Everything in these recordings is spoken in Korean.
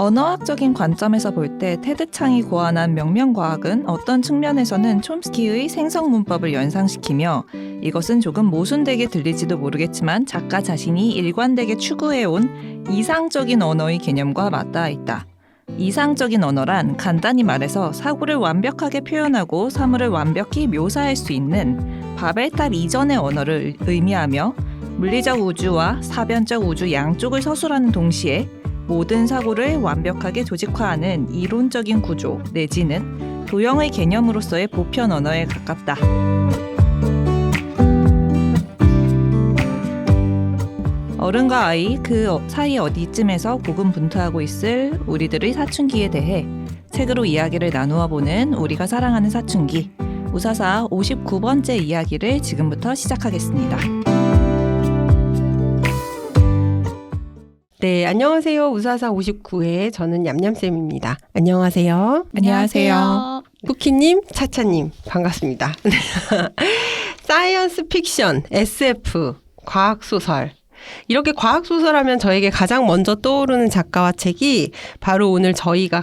언어학적인 관점에서 볼 때 테드 창이 고안한 명명과학은 어떤 측면에서는 촘스키의 생성문법을 연상시키며 이것은 조금 모순되게 들릴지도 모르겠지만 작가 자신이 일관되게 추구해온 이상적인 언어의 개념과 맞닿아 있다. 이상적인 언어란 간단히 말해서 사고를 완벽하게 표현하고 사물을 완벽히 묘사할 수 있는 바벨탑 이전의 언어를 의미하며 물리적 우주와 사변적 우주 양쪽을 서술하는 동시에 모든 사고를 완벽하게 조직화하는 이론적인 구조 내지는 도형의 개념으로서의 보편 언어에 가깝다. 어른과 아이 그 사이 어디쯤에서 고군분투하고 있을 우리들의 사춘기에 대해 책으로 이야기를 나누어 보는 우리가 사랑하는 사춘기 우사사 59번째 이야기를 지금부터 시작하겠습니다. 네, 안녕하세요. 우사사 59회 저는 얌얌쌤입니다. 안녕하세요. 안녕하세요. 쿠키님, 차차님 반갑습니다. 사이언스 픽션, SF, 과학소설 이렇게 과학소설하면 저에게 가장 먼저 떠오르는 작가와 책이 바로 오늘 저희가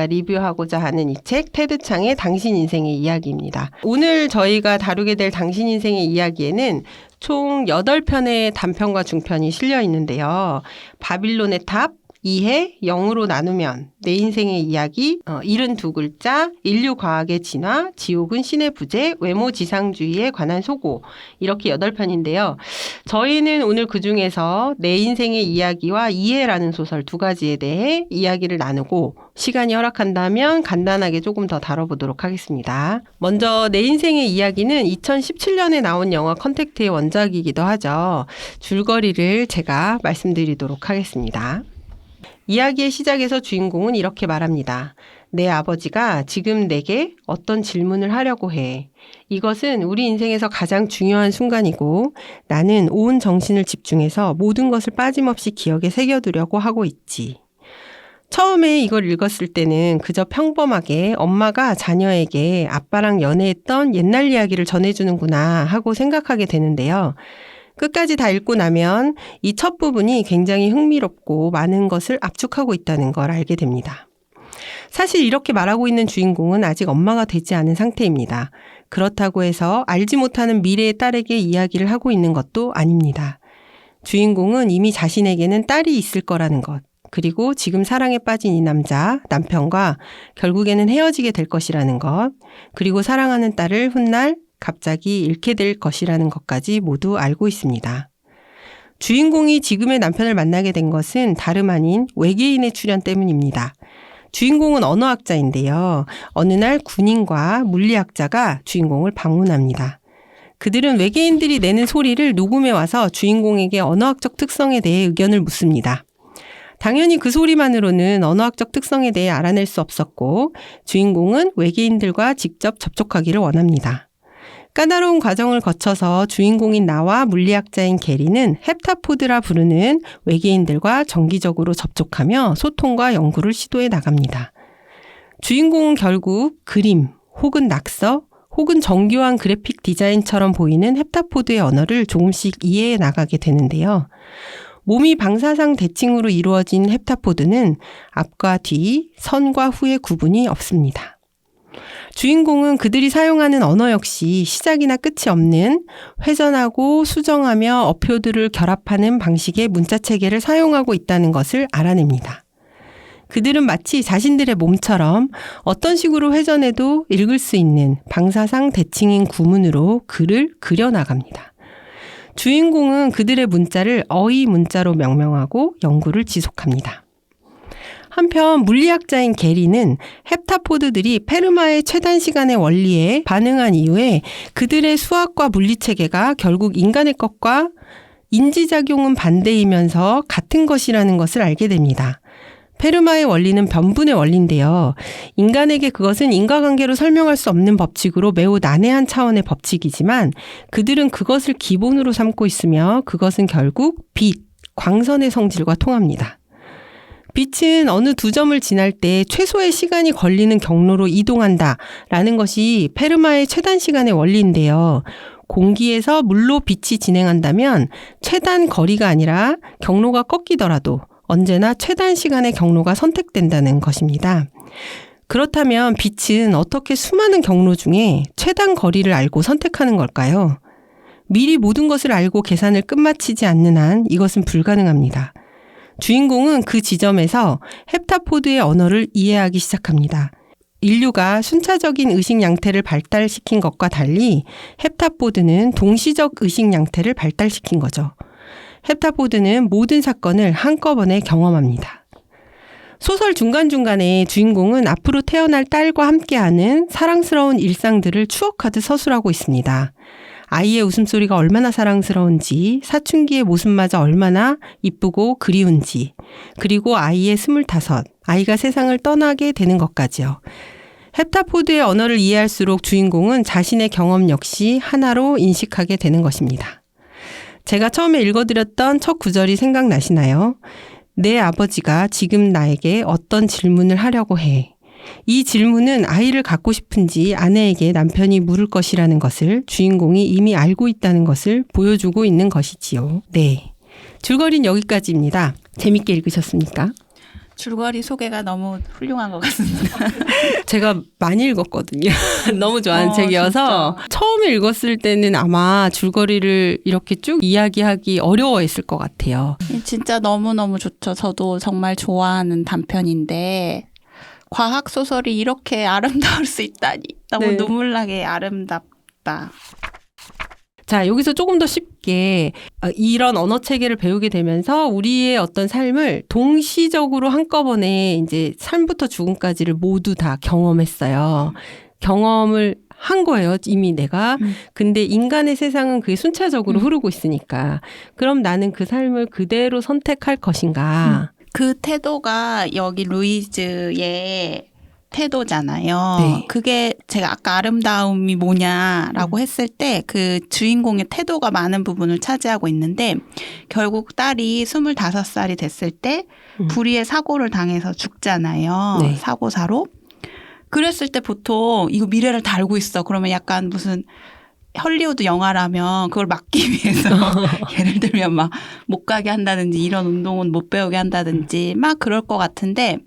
리뷰하고자 하는 이 책 테드 창의 당신 인생의 이야기입니다. 오늘 저희가 다루게 될 당신 인생의 이야기에는 총 8편의 단편과 중편이 실려 있는데요. 바빌론의 탑, 이해, 0으로 나누면, 내 인생의 이야기, 72글자, 인류과학의 진화, 지옥은 신의 부재, 외모지상주의에 관한 소고 이렇게 8편인데요. 저희는 오늘 그중에서 내 인생의 이야기와 이해라는 소설 두 가지에 대해 이야기를 나누고 시간이 허락한다면 간단하게 조금 더 다뤄보도록 하겠습니다. 먼저 내 인생의 이야기는 2017년에 나온 영화 컨택트의 원작이기도 하죠. 줄거리를 제가 말씀드리도록 하겠습니다. 이야기의 시작에서 주인공은 이렇게 말합니다. 내 아버지가 지금 내게 어떤 질문을 하려고 해. 이것은 우리 인생에서 가장 중요한 순간이고 나는 온 정신을 집중해서 모든 것을 빠짐없이 기억에 새겨두려고 하고 있지. 처음에 이걸 읽었을 때는 그저 평범하게 엄마가 자녀에게 아빠랑 연애했던 옛날 이야기를 전해주는구나 하고 생각하게 되는데요. 끝까지 다 읽고 나면 이 첫 부분이 굉장히 흥미롭고 많은 것을 압축하고 있다는 걸 알게 됩니다. 사실 이렇게 말하고 있는 주인공은 아직 엄마가 되지 않은 상태입니다. 그렇다고 해서 알지 못하는 미래의 딸에게 이야기를 하고 있는 것도 아닙니다. 주인공은 이미 자신에게는 딸이 있을 거라는 것, 그리고 지금 사랑에 빠진 이 남편과 결국에는 헤어지게 될 것이라는 것, 그리고 사랑하는 딸을 훗날 갑자기 잃게 될 것이라는 것까지 모두 알고 있습니다. 주인공이 지금의 남편을 만나게 된 것은 다름 아닌 외계인의 출현 때문입니다. 주인공은 언어학자인데요. 어느 날 군인과 물리학자가 주인공을 방문합니다. 그들은 외계인들이 내는 소리를 녹음해 와서 주인공에게 언어학적 특성에 대해 의견을 묻습니다. 당연히 그 소리만으로는 언어학적 특성에 대해 알아낼 수 없었고 주인공은 외계인들과 직접 접촉하기를 원합니다. 까다로운 과정을 거쳐서 주인공인 나와 물리학자인 게리는 헵타포드라 부르는 외계인들과 정기적으로 접촉하며 소통과 연구를 시도해 나갑니다. 주인공은 결국 그림 혹은 낙서 혹은 정교한 그래픽 디자인처럼 보이는 헵타포드의 언어를 조금씩 이해해 나가게 되는데요. 몸이 방사상 대칭으로 이루어진 헵타포드는 앞과 뒤, 선과 후의 구분이 없습니다. 주인공은 그들이 사용하는 언어 역시 시작이나 끝이 없는 회전하고 수정하며 어표들을 결합하는 방식의 문자체계를 사용하고 있다는 것을 알아냅니다. 그들은 마치 자신들의 몸처럼 어떤 식으로 회전해도 읽을 수 있는 방사상 대칭인 구문으로 글을 그려나갑니다. 주인공은 그들의 문자를 어휘 문자로 명명하고 연구를 지속합니다. 한편 물리학자인 게리는 헵타포드들이 페르마의 최단 시간의 원리에 반응한 이후에 그들의 수학과 물리체계가 결국 인간의 것과 인지작용은 반대이면서 같은 것이라는 것을 알게 됩니다. 페르마의 원리는 변분의 원리인데요. 인간에게 그것은 인과관계로 설명할 수 없는 법칙으로 매우 난해한 차원의 법칙이지만 그들은 그것을 기본으로 삼고 있으며 그것은 결국 빛, 광선의 성질과 통합니다. 빛은 어느 두 점을 지날 때 최소의 시간이 걸리는 경로로 이동한다라는 것이 페르마의 최단 시간의 원리인데요. 공기에서 물로 빛이 진행한다면 최단 거리가 아니라 경로가 꺾이더라도 언제나 최단 시간의 경로가 선택된다는 것입니다. 그렇다면 빛은 어떻게 수많은 경로 중에 최단 거리를 알고 선택하는 걸까요? 미리 모든 것을 알고 계산을 끝마치지 않는 한 이것은 불가능합니다. 주인공은 그 지점에서 헵타포드의 언어를 이해하기 시작합니다. 인류가 순차적인 의식 양태를 발달시킨 것과 달리 헵타포드는 동시적 의식 양태를 발달시킨 거죠. 헵타포드는 모든 사건을 한꺼번에 경험합니다. 소설 중간중간에 주인공은 앞으로 태어날 딸과 함께하는 사랑스러운 일상들을 추억하듯 서술하고 있습니다. 아이의 웃음소리가 얼마나 사랑스러운지, 사춘기의 모습마저 얼마나 이쁘고 그리운지, 그리고 아이의 25, 아이가 세상을 떠나게 되는 것까지요. 헵타포드의 언어를 이해할수록 주인공은 자신의 경험 역시 하나로 인식하게 되는 것입니다. 제가 처음에 읽어드렸던 첫 구절이 생각나시나요? 내 아버지가 지금 나에게 어떤 질문을 하려고 해. 이 질문은 아이를 갖고 싶은지 아내에게 남편이 물을 것이라는 것을 주인공이 이미 알고 있다는 것을 보여주고 있는 것이지요. 네. 줄거리는 여기까지입니다. 재밌게 읽으셨습니까? 줄거리 소개가 너무 훌륭한 것 같습니다. 제가 많이 읽었거든요. 너무 좋아하는 책이어서 진짜. 처음에 읽었을 때는 아마 줄거리를 이렇게 쭉 이야기하기 어려워했을 것 같아요. 진짜 너무너무 좋죠. 저도 정말 좋아하는 단편인데 과학 소설이 이렇게 아름다울 수 있다니 너무 네. 눈물 나게 아름답다. 자, 여기서 조금 더 쉽게 이런 언어 체계를 배우게 되면서 우리의 어떤 삶을 동시적으로 한꺼번에 이제 삶부터 죽음까지를 모두 다 경험했어요. 경험을 한 거예요, 이미 내가. 근데 인간의 세상은 그게 순차적으로 흐르고 있으니까. 그럼 나는 그 삶을 그대로 선택할 것인가? 그 태도가 여기 루이즈의 태도잖아요. 네. 그게 제가 아까 아름다움이 뭐냐라고 했을 때 그 주인공의 태도가 많은 부분을 차지하고 있는데 결국 딸이 25살이 됐을 때 불의의 사고를 당해서 죽잖아요. 네. 사고사로. 그랬을 때 보통 이거 미래를 다 알고 있어. 그러면 약간 무슨 헐리우드 영화라면 그걸 막기 위해서 예를 들면 막 못 가게 한다든지 이런 운동은 못 배우게 한다든지 막 그럴 것 같은데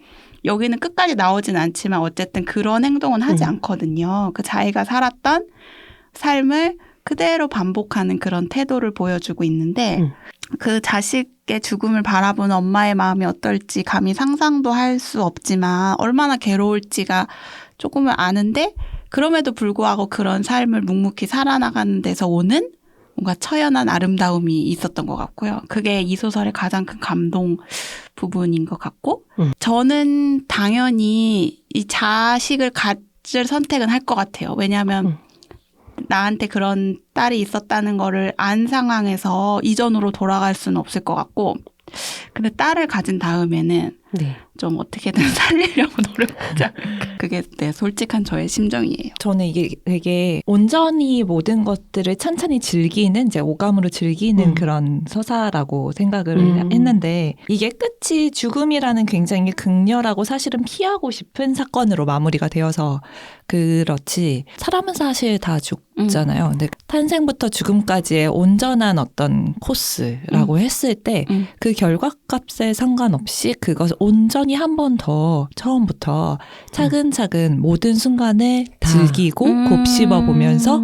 여기는 끝까지 나오진 않지만 어쨌든 그런 행동은 하지 않거든요. 그 자기가 살았던 삶을 그대로 반복하는 그런 태도를 보여주고 있는데 그 자식의 죽음을 바라보는 엄마의 마음이 어떨지 감히 상상도 할 수 없지만 얼마나 괴로울지가 조금은 아는데 그럼에도 불구하고 그런 삶을 묵묵히 살아나가는 데서 오는 뭔가 처연한 아름다움이 있었던 것 같고요. 그게 이 소설의 가장 큰 감동 부분인 것 같고 저는 당연히 이 자식을 가질 선택은 할 것 같아요. 왜냐하면 나한테 그런 딸이 있었다는 거를 안 상황에서 이전으로 돌아갈 수는 없을 것 같고 근데 딸을 가진 다음에는 네. 좀 어떻게든 살리려고 노력하지 않을까. 그게 네, 솔직한 저의 심정이에요. 저는 이게 되게 온전히 모든 것들을 찬찬히 즐기는 이제 오감으로 즐기는 그런 서사라고 생각을 했는데 이게 끝이 죽음이라는 굉장히 극렬하고 사실은 피하고 싶은 사건으로 마무리가 되어서 그렇지 사람은 사실 다 죽잖아요. 근데 탄생부터 죽음까지의 온전한 어떤 코스라고 했을 때 그 결과값에 상관없이 그것을 온전히 한 번 더 처음부터 차근차근 모든 순간을 즐기고 곱씹어 보면서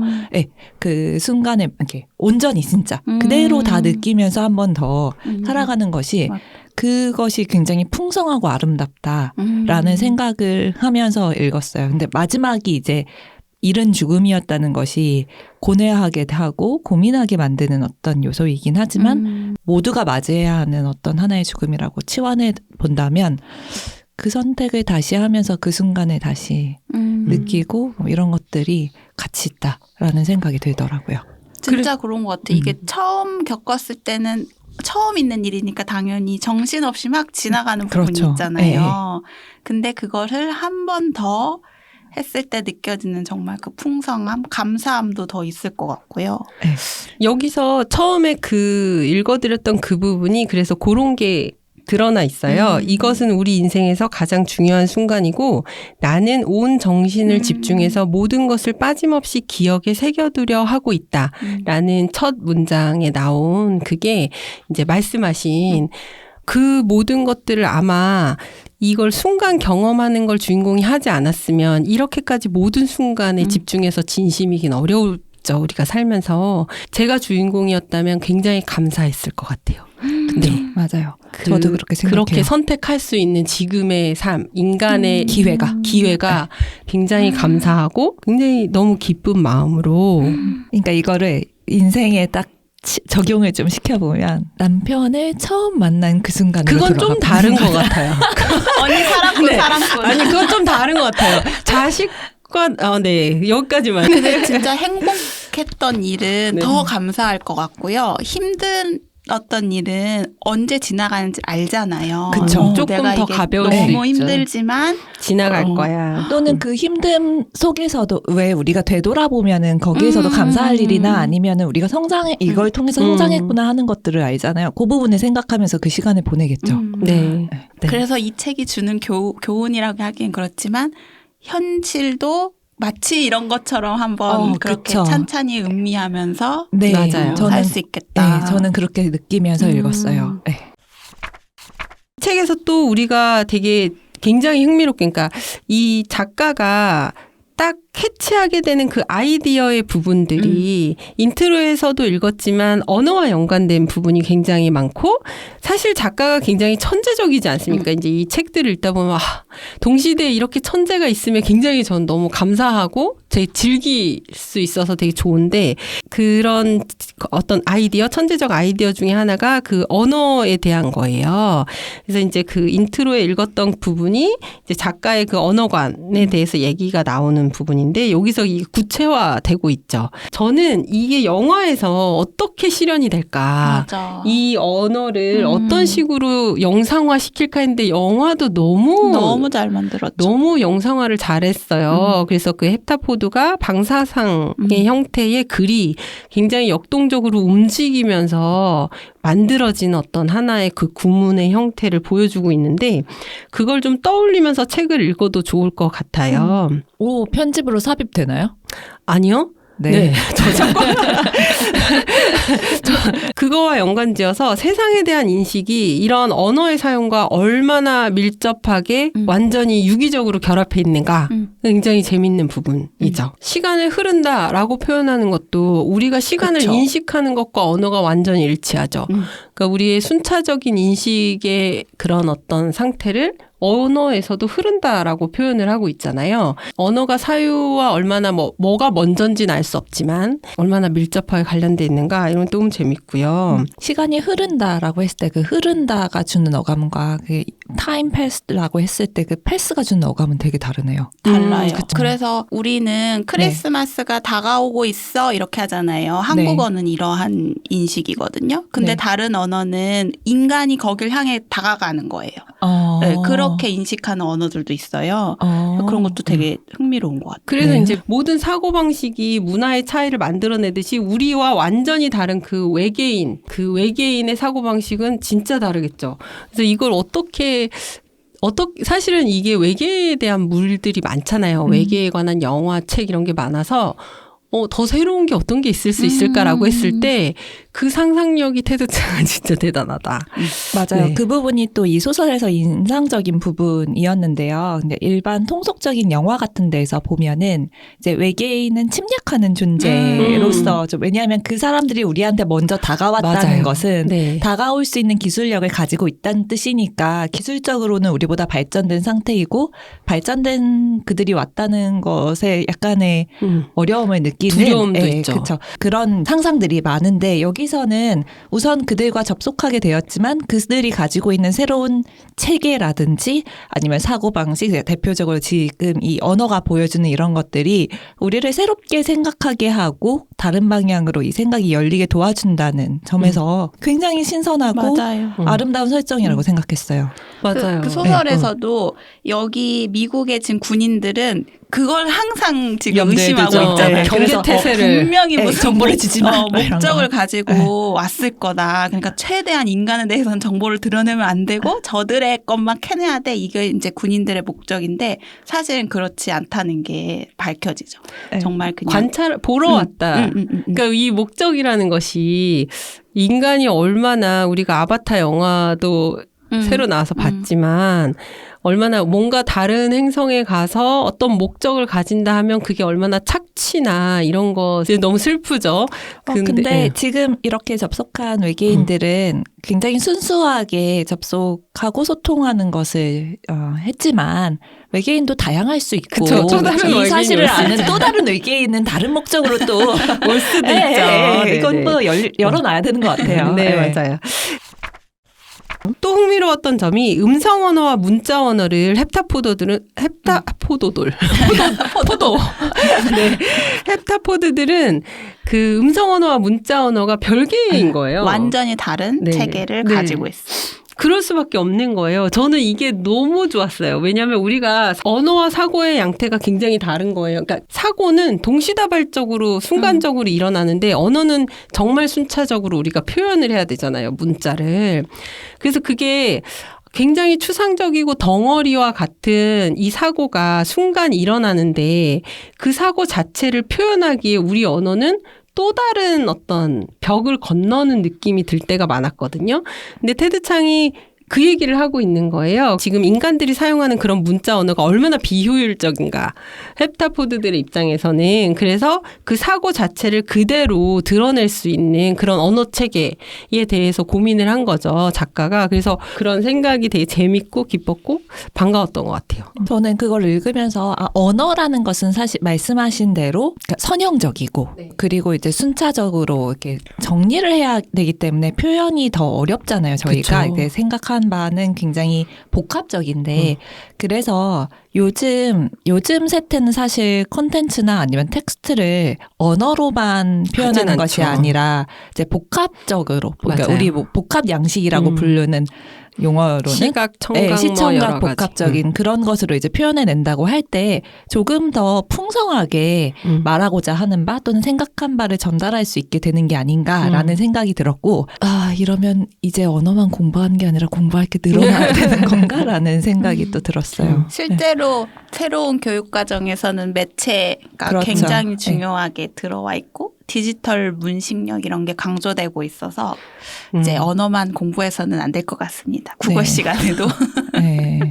그 순간에 이렇게 온전히 진짜 그대로 다 느끼면서 한 번 더 살아가는 것이 그것이 굉장히 풍성하고 아름답다라는 생각을 하면서 읽었어요. 근데 마지막이 이제 이른 죽음이었다는 것이 고뇌하게 하고 고민하게 만드는 어떤 요소이긴 하지만 모두가 맞이해야 하는 어떤 하나의 죽음이라고 치환해 본다면 그 선택을 다시 하면서 그 순간에 다시 느끼고 뭐 이런 것들이 가치 있다라는 생각이 들더라고요. 진짜 그런 것 같아. 이게 처음 겪었을 때는 처음 있는 일이니까 당연히 정신없이 막 지나가는 부분이 그렇죠. 있잖아요. 근데 그거를 한 번 더 했을 때 느껴지는 정말 그 풍성함, 감사함도 더 있을 것 같고요. 여기서 처음에 그 읽어드렸던 그 부분이 그래서 그런 게 드러나 있어요. 이것은 우리 인생에서 가장 중요한 순간이고 나는 온 정신을 집중해서 모든 것을 빠짐없이 기억에 새겨두려 하고 있다라는 첫 문장에 나온 그게 이제 말씀하신 그 모든 것들을 아마 이걸 순간 경험하는 걸 주인공이 하지 않았으면 이렇게까지 모든 순간에 집중해서 진심이긴 어려웠죠. 우리가 살면서. 제가 주인공이었다면 굉장히 감사했을 것 같아요. 네, 맞아요. 저도 그렇게 생각해요. 그렇게 선택할 수 있는 지금의 삶, 인간의 기회가 굉장히 감사하고 굉장히 너무 기쁜 마음으로. 그러니까 이거를 인생에 딱 적용을 좀 시켜보면 남편을 처음 만난 그 순간으로 그건 좀 다른 것 같아요. 언니 사랑꾼 사랑꾼. 아니 그건 좀 다른 것 같아요. 자식과 네 여기까지만. 근데 진짜 행복했던 일은 네. 더 감사할 것 같고요. 힘든 어떤 일은 언제 지나가는지 알잖아요. 그쵸. 조금 내가 더 이게 가벼울 수 너무 있죠. 힘들지만 지나갈 거야. 또는 그 힘듦 속에서도 왜 우리가 되돌아보면은 거기에서도 감사할 일이나 아니면은 우리가 이걸 통해서 성장했구나 하는 것들을 알잖아요. 그 부분을 생각하면서 그 시간을 보내겠죠. 네. 네. 그래서 이 책이 주는 교훈이라고 하기엔 그렇지만 현실도 마치 이런 것처럼 한번 그렇게 그쵸. 찬찬히 음미하면서 네, 맞아요. 살 수 있겠다. 네, 저는 그렇게 느끼면서 읽었어요. 네. 책에서 또 우리가 되게 굉장히 흥미롭게, 그러니까 이 작가가 딱 캐치하게 되는 그 아이디어의 부분들이 인트로에서도 읽었지만 언어와 연관된 부분이 굉장히 많고, 사실 작가가 굉장히 천재적이지 않습니까? 이제 이 책들을 읽다 보면 동시대에 이렇게 천재가 있으면 굉장히 전 너무 감사하고 제 즐길 수 있어서 되게 좋은데, 그런 어떤 아이디어, 천재적 아이디어 중에 하나가 그 언어에 대한 거예요. 그래서 이제 그 인트로에 읽었던 부분이 이제 작가의 그 언어관에 대해서 얘기가 나오는 부분인데, 여기서 이게 구체화되고 있죠. 저는 이게 영화에서 어떻게 실현이 될까? 맞아. 이 언어를 어떤 식으로 영상화 시킬까 했는데 영화도 너무 잘 만들었죠. 너무 영상화를 잘했어요. 그래서 그 헵타포드가 방사상의 형태의 글이 굉장히 역동적으로 움직이면서 만들어진 어떤 하나의 그 구문의 형태를 보여주고 있는데, 그걸 좀 떠올리면서 책을 읽어도 좋을 것 같아요. 오, 편집으로 삽입되나요? 아니요? 네. 저작권. 그거와 연관지어서 세상에 대한 인식이 이런 언어의 사용과 얼마나 밀접하게 완전히 유기적으로 결합해 있는가. 굉장히 재밌는 부분이죠. 시간을 흐른다라고 표현하는 것도 우리가 시간을 그쵸. 인식하는 것과 언어가 완전히 일치하죠. 그러니까 우리의 순차적인 인식의 그런 어떤 상태를 언어에서도 흐른다라고 표현을 하고 있잖아요. 언어가 사유와 얼마나 뭐가 먼저인지는 알 수 없지만 얼마나 밀접하게 관련돼 있는가, 이런 건 너무 재밌고요. 시간이 흐른다라고 했을 때 그 흐른다가 주는 어감과 그 타임 패스라고 했을 때 그 패스가 주는 어감은 되게 다르네요. 달라요. 그쵸. 그래서 우리는 크리스마스가 다가오고 있어 이렇게 하잖아요. 한국어는 이러한 인식이거든요. 근데 네. 다른 언어는 인간이 거길 향해 다가가는 거예요. 네, 그렇게 인식하는 언어들도 있어요. 그런 것도 되게 흥미로운 것 같아요. 그래서 네. 이제 모든 사고방식이 문화의 차이를 만들어내듯이 우리와 완전히 다른 그 외계인의 사고방식은 진짜 다르겠죠. 그래서 이걸 어떻게 사실은 이게 외계에 대한 물들이 많잖아요. 외계에 관한 영화, 책 이런 게 많아서 더 새로운 게 어떤 게 있을 수 있을까라고 했을 때 그 상상력이 테드창은 진짜 대단하다. 맞아요. 네. 그 부분이 또 이 소설에서 인상적인 부분이었는데요. 근데 일반 통속적인 영화 같은 데서 보면은 이제 외계인은 침략하는 존재로서 좀, 왜냐하면 그 사람들이 우리한테 먼저 다가왔다는 맞아요. 것은 네. 다가올 수 있는 기술력을 가지고 있다는 뜻이니까 기술적으로는 우리보다 발전된 상태이고, 발전된 그들이 왔다는 것에 약간의 어려움을 느끼는 두려움도 있죠. 그쵸. 그런 상상들이 많은데, 여기서는 우선 그들과 접속하게 되었지만 그들이 가지고 있는 새로운 체계라든지 아니면 사고방식, 대표적으로 지금 이 언어가 보여주는 이런 것들이 우리를 새롭게 생각하게 하고 다른 방향으로 이 생각이 열리게 도와준다는 점에서 굉장히 신선하고 맞아요. 아름다운 설정이라고 생각했어요. 맞아요. 그 소설에서도 여기 미국의 지금 군인들은 그걸 항상 지금 염두에 의심하고 두죠. 있잖아요. 네, 그래서 경계태세를 분명히 네, 무슨 정보를 주지 마. 이런 목적을 거. 가지고 왔을 거다. 그러니까 최대한 인간에 대해서는 정보를 드러내면 안 되고 저들의 것만 캐내야 돼. 이게 이제 군인들의 목적인데 사실은 그렇지 않다는 게 밝혀지죠. 네. 정말 그냥 보러 왔다. 그러니까 이 목적이라는 것이 인간이 얼마나, 우리가 아바타 영화도 새로 나와서 봤지만 얼마나 뭔가 다른 행성에 가서 어떤 목적을 가진다 하면 그게 얼마나 착취나 이런 거 너무 슬프죠. 근데 지금 이렇게 접속한 외계인들은 굉장히 순수하게 접속하고 소통하는 것을 했지만 외계인도 다양할 수 있고 그쵸, 또 다른 이 사실을 외계인이 아는 또 다른 외계인은 다른 목적으로 또 올 수도 있죠. 이건 또 열어놔야 되는 것 같아요. 네, 맞아요. 또 흥미로웠던 점이 음성 언어와 문자 언어를 헵타포드들은 그 음성 언어와 문자 언어가 별개인 거예요. 완전히 다른 네. 체계를 네. 가지고 있어. 그럴 수밖에 없는 거예요. 저는 이게 너무 좋았어요. 왜냐하면 우리가 언어와 사고의 양태가 굉장히 다른 거예요. 그러니까 사고는 동시다발적으로 순간적으로 일어나는데 언어는 정말 순차적으로 우리가 표현을 해야 되잖아요. 문자를. 그래서 그게 굉장히 추상적이고 덩어리와 같은 이 사고가 순간 일어나는데 그 사고 자체를 표현하기에 우리 언어는 또 다른 어떤 벽을 건너는 느낌이 들 때가 많았거든요. 근데 테드 창이 그 얘기를 하고 있는 거예요. 지금 인간들이 사용하는 그런 문자 언어가 얼마나 비효율적인가. 헵타포드들의 입장에서는. 그래서 그 사고 자체를 그대로 드러낼 수 있는 그런 언어 체계에 대해서 고민을 한 거죠. 작가가. 그래서 그런 생각이 되게 재밌고 기뻤고 반가웠던 것 같아요. 저는 그걸 읽으면서 언어라는 것은 사실 말씀하신 대로 선형적이고 네. 그리고 이제 순차적으로 이렇게 정리를 해야 되기 때문에 표현이 더 어렵잖아요. 저희가 그쵸. 이게 생각한 바는 굉장히 복합적인데 그래서 요즘 세태는 사실 콘텐츠나 아니면 텍스트를 언어로만 표현하는 하진 것이 않죠. 아니라 이제 복합적으로 그러니까 맞아요. 우리 뭐 복합 양식이라고 부르는 용어로는 시각, 청각, 뭐 시청각 여러 가지. 복합적인 그런 것으로 이제 표현해낸다고 할 때 조금 더 풍성하게 말하고자 하는 바 또는 생각한 바를 전달할 수 있게 되는 게 아닌가라는 생각이 들었고 이러면 이제 언어만 공부하는 게 아니라 공부할 게 늘어나야 되는 건가라는 생각이 또 들었어요. 실제로 새로운 교육 과정에서는 매체가 그렇죠. 굉장히 중요하게 들어와 있고 디지털 문식력 이런 게 강조되고 있어서 이제 언어만 공부해서는 안 될 것 같습니다. 국어 네. 시간에도. 네.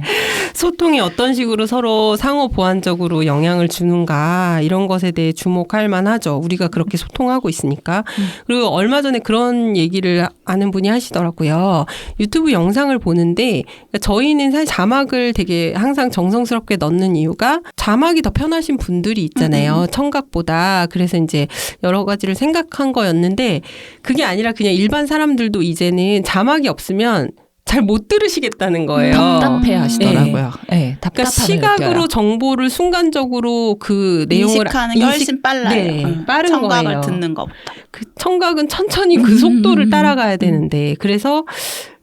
소통이 어떤 식으로 서로 상호 보완적으로 영향을 주는가 이런 것에 대해 주목할 만하죠. 우리가 그렇게 소통하고 있으니까. 그리고 얼마 전에 그런 얘기를 아는 분이 하시더라고요. 유튜브 영상을 보는데 저희는 사실 자막을 되게 항상 정성스럽게 넣는 이유가 자막이 더 편하신 분들이 있잖아요. 청각보다. 그래서 이제 여러 가지를 생각한 거였는데 그게 아니라 그냥 일반 사람들도 이제는 자막이 없으면 잘 못 들으시겠다는 거예요. 답답해 하시더라고요. 네, 그러니까 답답함을 시각으로 느껴요. 정보를 순간적으로 그 내용을 인식하는 게 훨씬 빨라요. 네, 빠른 청각을 거예요. 듣는 것보다. 그 청각은 천천히 그 속도를 따라가야 되는데 그래서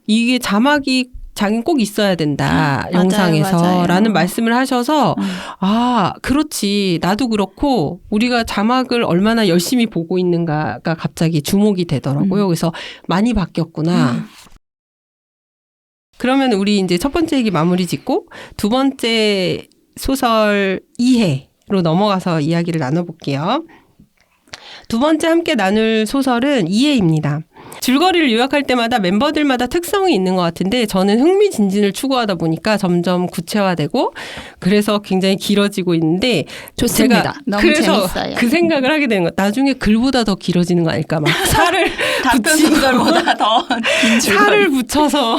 이게 자막이 자긴 꼭 있어야 된다. 맞아요, 영상에서라는 맞아요. 말씀을 하셔서 그렇지. 나도 그렇고 우리가 자막을 얼마나 열심히 보고 있는가가 갑자기 주목이 되더라고요. 그래서 많이 바뀌었구나. 그러면 우리 이제 첫 번째 얘기 마무리 짓고 두 번째 소설 이해로 넘어가서 이야기를 나눠볼게요. 두 번째 함께 나눌 소설은 이해입니다. 줄거리를 요약할 때마다 멤버들마다 특성이 있는 것 같은데 저는 흥미진진을 추구하다 보니까 점점 구체화되고 그래서 굉장히 길어지고 있는데 좋습니다. 제가 너무 그래서 재밌어요. 그 생각을 하게 되는 거 나중에 글보다 더 길어지는 거 아닐까 막 살을 단편 소설보다 더 긴 줄거리. 살을 붙여서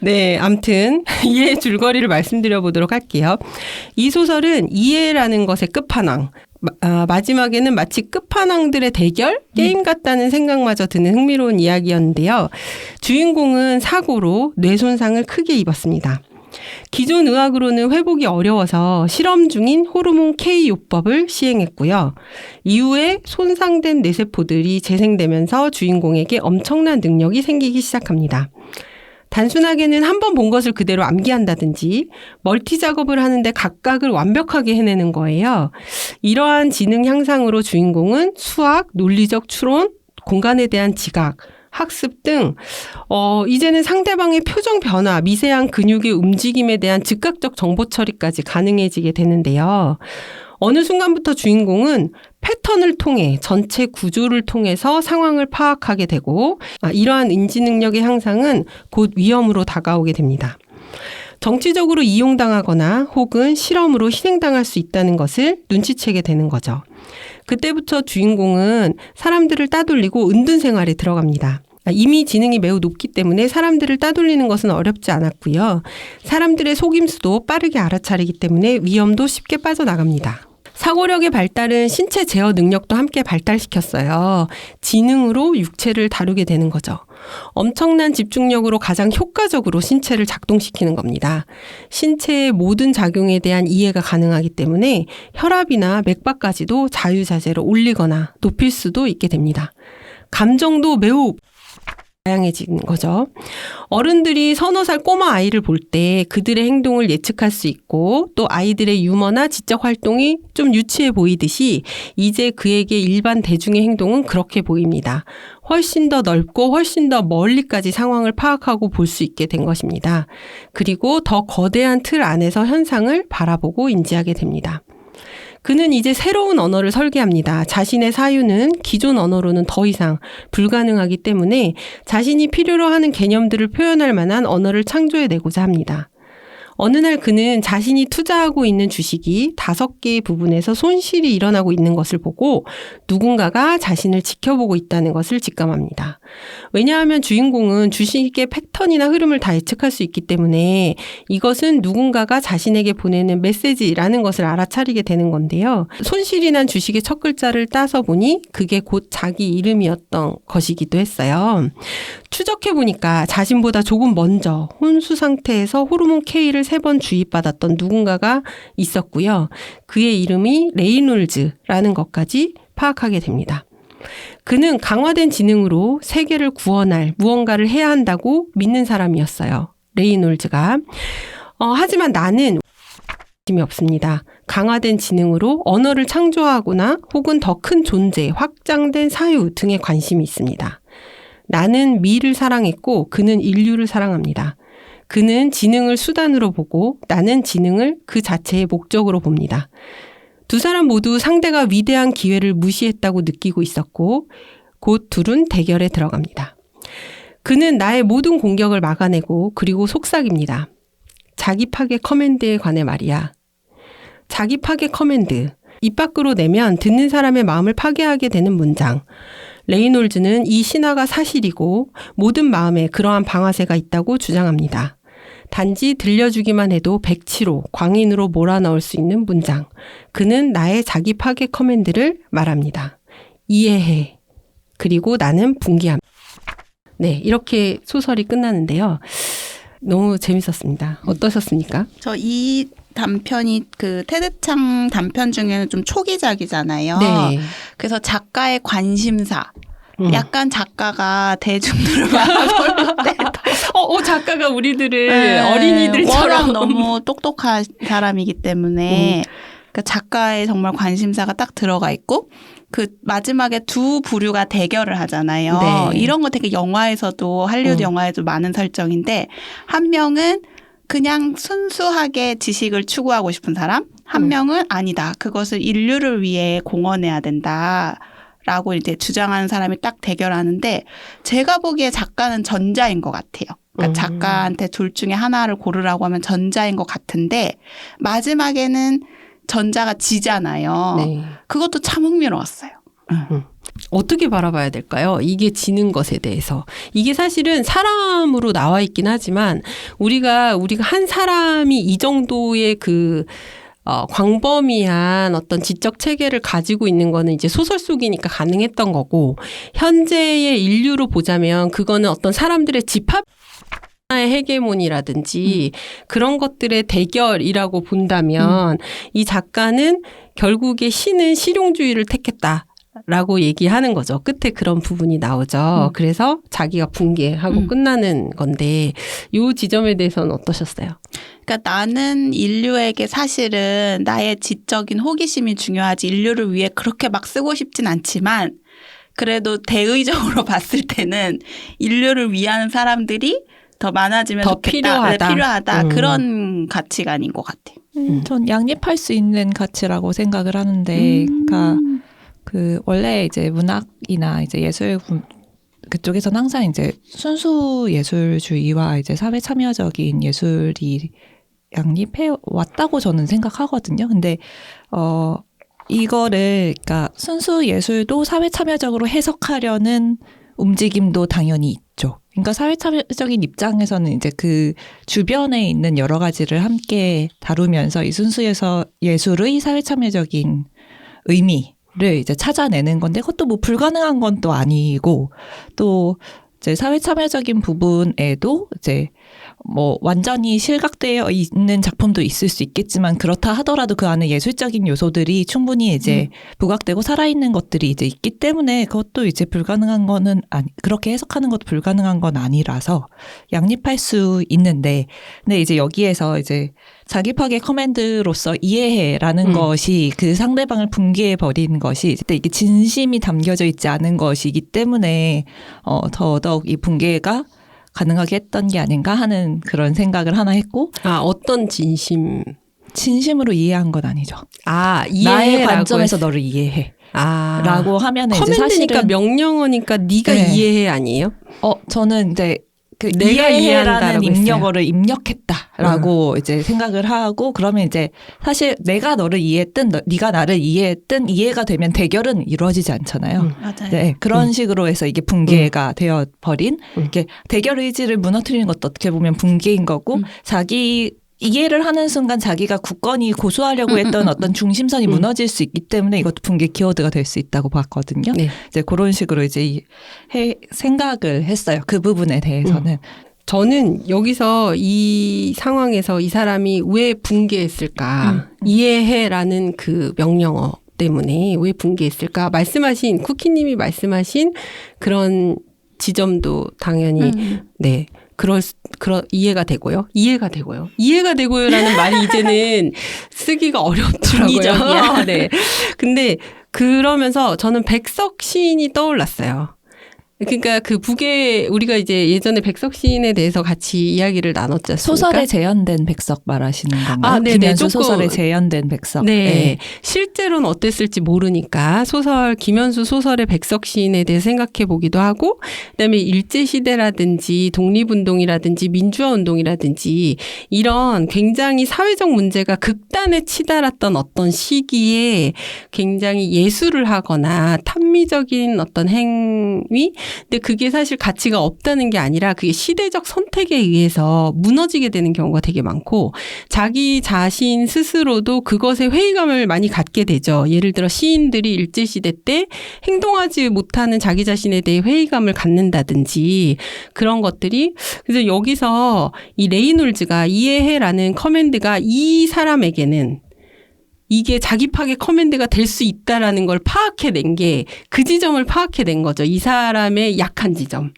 네, 암튼 이해 줄거리를 말씀드려 보도록 할게요. 이 소설은 이해라는 것의 끝판왕. 마지막에는 마치 끝판왕들의 대결? 게임 같다는 생각마저 드는 흥미로운 이야기였는데요. 주인공은 사고로 뇌 손상을 크게 입었습니다. 기존 의학으로는 회복이 어려워서 실험 중인 호르몬 K요법을 시행했고요. 이후에 손상된 뇌세포들이 재생되면서 주인공에게 엄청난 능력이 생기기 시작합니다. 단순하게는 한 번 본 것을 그대로 암기한다든지 멀티 작업을 하는데 각각을 완벽하게 해내는 거예요. 이러한 지능 향상으로 주인공은 수학, 논리적 추론, 공간에 대한 지각, 학습 등 이제는 상대방의 표정 변화, 미세한 근육의 움직임에 대한 즉각적 정보 처리까지 가능해지게 되는데요. 어느 순간부터 주인공은 패턴을 통해 전체 구조를 통해서 상황을 파악하게 되고 이러한 인지 능력의 향상은 곧 위험으로 다가오게 됩니다. 정치적으로 이용당하거나 혹은 실험으로 희생당할 수 있다는 것을 눈치채게 되는 거죠. 그때부터 주인공은 사람들을 따돌리고 은둔 생활에 들어갑니다. 이미 지능이 매우 높기 때문에 사람들을 따돌리는 것은 어렵지 않았고요. 사람들의 속임수도 빠르게 알아차리기 때문에 위험도 쉽게 빠져나갑니다. 사고력의 발달은 신체 제어 능력도 함께 발달시켰어요. 지능으로 육체를 다루게 되는 거죠. 엄청난 집중력으로 가장 효과적으로 신체를 작동시키는 겁니다. 신체의 모든 작용에 대한 이해가 가능하기 때문에 혈압이나 맥박까지도 자유자재로 올리거나 높일 수도 있게 됩니다. 감정도 매우 다양해지는 거죠. 어른들이 서너 살 꼬마 아이를 볼 때 그들의 행동을 예측할 수 있고 또 아이들의 유머나 지적 활동이 좀 유치해 보이듯이 이제 그에게 일반 대중의 행동은 그렇게 보입니다. 훨씬 더 넓고 훨씬 더 멀리까지 상황을 파악하고 볼 수 있게 된 것입니다. 그리고 더 거대한 틀 안에서 현상을 바라보고 인지하게 됩니다. 그는 이제 새로운 언어를 설계합니다. 자신의 사유는 기존 언어로는 더 이상 불가능하기 때문에 자신이 필요로 하는 개념들을 표현할 만한 언어를 창조해내고자 합니다. 어느 날 그는 자신이 투자하고 있는 주식이 5개의 부분에서 손실이 일어나고 있는 것을 보고 누군가가 자신을 지켜보고 있다는 것을 직감합니다. 왜냐하면 주인공은 주식의 패턴이나 흐름을 다 예측할 수 있기 때문에 이것은 누군가가 자신에게 보내는 메시지라는 것을 알아차리게 되는 건데요. 손실이 난 주식의 첫 글자를 따서 보니 그게 곧 자기 이름이었던 것이기도 했어요. 추적해보니까 자신보다 조금 먼저 혼수 상태에서 호르몬 K를 3번 주입받았던 누군가가 있었고요. 그의 이름이 레이놀즈라는 것까지 파악하게 됩니다. 그는 강화된 지능으로 세계를 구원할 무언가를 해야 한다고 믿는 사람이었어요. 레이놀즈가. 하지만 나는 관심이 없습니다. 강화된 지능으로 언어를 창조하거나 혹은 더 큰 존재, 확장된 사유 등에 관심이 있습니다. 나는 미를 사랑했고 그는 인류를 사랑합니다. 그는 지능을 수단으로 보고 나는 지능을 그 자체의 목적으로 봅니다. 두 사람 모두 상대가 위대한 기회를 무시했다고 느끼고 있었고 곧 둘은 대결에 들어갑니다. 그는 나의 모든 공격을 막아내고 그리고 속삭입니다. 자기 파괴 커맨드에 관해 말이야. 자기 파괴 커맨드. 입 밖으로 내면 듣는 사람의 마음을 파괴하게 되는 문장. 레이놀즈는 이 신화가 사실이고 모든 마음에 그러한 방아쇠가 있다고 주장합니다. 단지 들려주기만 해도 백치로 광인으로 몰아넣을 수 있는 문장. 그는 나의 자기 파괴 커맨드를 말합니다. 이해해. 그리고 나는 붕괴합니다. 네, 이렇게 소설이 끝나는데요. 너무 재밌었습니다. 어떠셨습니까? 저 이 단편이 그 테드창 단편 중에는 좀 초기작이잖아요. 네. 그래서 작가의 관심사. 약간 작가가 대중들을 바라볼 때 작가가 우리들을 네, 어린이들처럼 워낙 너무 똑똑한 사람이기 때문에 그 작가의 정말 관심사가 딱 들어가 있고 그 마지막에 두 부류가 대결을 하잖아요. 네. 이런 거 되게 영화에서도 할리우드 영화에도 많은 설정인데 한 명은 그냥 순수하게 지식을 추구하고 싶은 사람, 한 명은 아니다. 그것을 인류를 위해 공헌해야 된다. 라고 이제 주장하는 사람이 딱 대결하는데 제가 보기에 작가는 전자인 것 같아요. 그러니까 작가한테 둘 중에 하나를 고르라고 하면 전자인 것 같은데 마지막에는 전자가 지잖아요. 네. 그것도 참 흥미로웠어요. 어떻게 바라봐야 될까요? 이게 지는 것에 대해서. 이게 사실은 사람으로 나와 있긴 하지만 우리가 한 사람이 이 정도의 광범위한 어떤 지적 체계를 가지고 있는 거는 이제 소설 속이니까 가능했던 거고 현재의 인류로 보자면 그거는 어떤 사람들의 집합 의 헤게모니라든지 그런 것들의 대결이라고 본다면 이 작가는 결국에 신은 실용주의를 택했다라고 얘기하는 거죠. 끝에 그런 부분이 나오죠. 그래서 자기가 붕괴하고 끝나는 건데 이 지점에 대해서는 어떠셨어요? 그러니까 나는 인류에게 사실은 나의 지적인 호기심이 중요하지 인류를 위해 그렇게 막 쓰고 싶진 않지만 그래도 대의적으로 봤을 때는 인류를 위한 사람들이 더 많아지면 더 좋겠다. 필요하다. 필요하다. 그런 가치관인 것 같아요. 전 양립할 수 있는 가치라고 생각을 하는데, 그러니까 그 원래 이제 문학이나 이제 예술 그쪽에서는 항상 이제 순수 예술주의와 이제 사회 참여적인 예술이 양립해 왔다고 저는 생각하거든요. 근데 이거를 그러니까 순수 예술도 사회 참여적으로 해석하려는 움직임도 당연히 있죠. 그러니까 사회 참여적인 입장에서는 이제 그 주변에 있는 여러 가지를 함께 다루면서 이 순수 예술의 사회 참여적인 의미를 이제 찾아내는 건데, 그것도 뭐 불가능한 건 또 아니고, 또 이제 사회 참여적인 부분에도 이제 뭐 완전히 실각되어 있는 작품도 있을 수 있겠지만, 그렇다 하더라도 그 안에 예술적인 요소들이 충분히 이제 부각되고 살아있는 것들이 이제 있기 때문에 그것도 이제 불가능한 거는 그렇게 해석하는 것도 불가능한 건 아니라서 양립할 수 있는데, 근데 이제 여기에서 이제 자기 파괴 커맨드로서 이해해라는 것이 그 상대방을 붕괴해 버리는 것이 이게 진심이 담겨져 있지 않은 것이기 때문에 더더욱 이 붕괴가 가능하게 했던 게 아닌가 하는 그런 생각을 하나 했고. 어떤 진심으로 이해한 건 아니죠. 이해해라고 나의 관점에서 너를 이해해. 라고 하면 이제 커맨드니까 사실은 명령어니까 네가 네. 이해해 아니에요? 저는 이제 그 내가 이해해라는 이해한다라고 입력어를 입력했다라고 이제 생각을 하고, 그러면 이제 사실 내가 너를 이해했든 네가 나를 이해했든 이해가 되면 대결은 이루어지지 않잖아요. 맞아요. 네, 그런 식으로 해서 이게 붕괴가 되어 버린 이게 대결 의지를 무너뜨리는 것도 어떻게 보면 붕괴인 거고, 자기 이해를 하는 순간 자기가 굳건히 고수하려고 했던 어떤 중심선이 무너질 수 있기 때문에 이것도 붕괴 키워드가 될 수 있다고 봤거든요. 네. 이제 그런 식으로 이제 생각을 했어요. 그 부분에 대해서는. 저는 여기서 이 상황에서 이 사람이 왜 붕괴했을까? 이해해라는 그 명령어 때문에 왜 붕괴했을까? 쿠키님이 말씀하신 그런 지점도 당연히 네. 이해가 되고요. 이해가되고요라는 말이 이제는 쓰기가 어렵더라고요. 중의적이야. 네. 근데 그러면서 저는 백석 시인이 떠올랐어요. 그러니까 그 우리가 이제 예전에 백석 시인에 대해서 같이 이야기를 나눴지 않습니까? 소설에 재현된 백석 말하시는 건가요? 네네. 김현수 소설에 재현된 백석. 네. 실제로는 어땠을지 모르니까 김현수 소설의 백석 시인에 대해 생각해 보기도 하고, 그다음에 일제시대라든지 독립운동이라든지 민주화운동이라든지 이런 굉장히 사회적 문제가 극단에 치달았던 어떤 시기에 굉장히 예술을 하거나 탐미적인 어떤 행위, 근데 그게 사실 가치가 없다는 게 아니라 그게 시대적 선택에 의해서 무너지게 되는 경우가 되게 많고, 자기 자신 스스로도 그것에 회의감을 많이 갖게 되죠. 예를 들어 시인들이 일제시대 때 행동하지 못하는 자기 자신에 대해 회의감을 갖는다든지 그런 것들이. 그래서 여기서 이 레이놀즈가 이해해라는 커맨드가 이 사람에게는 이게 자기 파괴 커맨드가 될 수 있다라는 걸 파악해낸 게, 그 지점을 파악해낸 거죠. 이 사람의 약한 지점.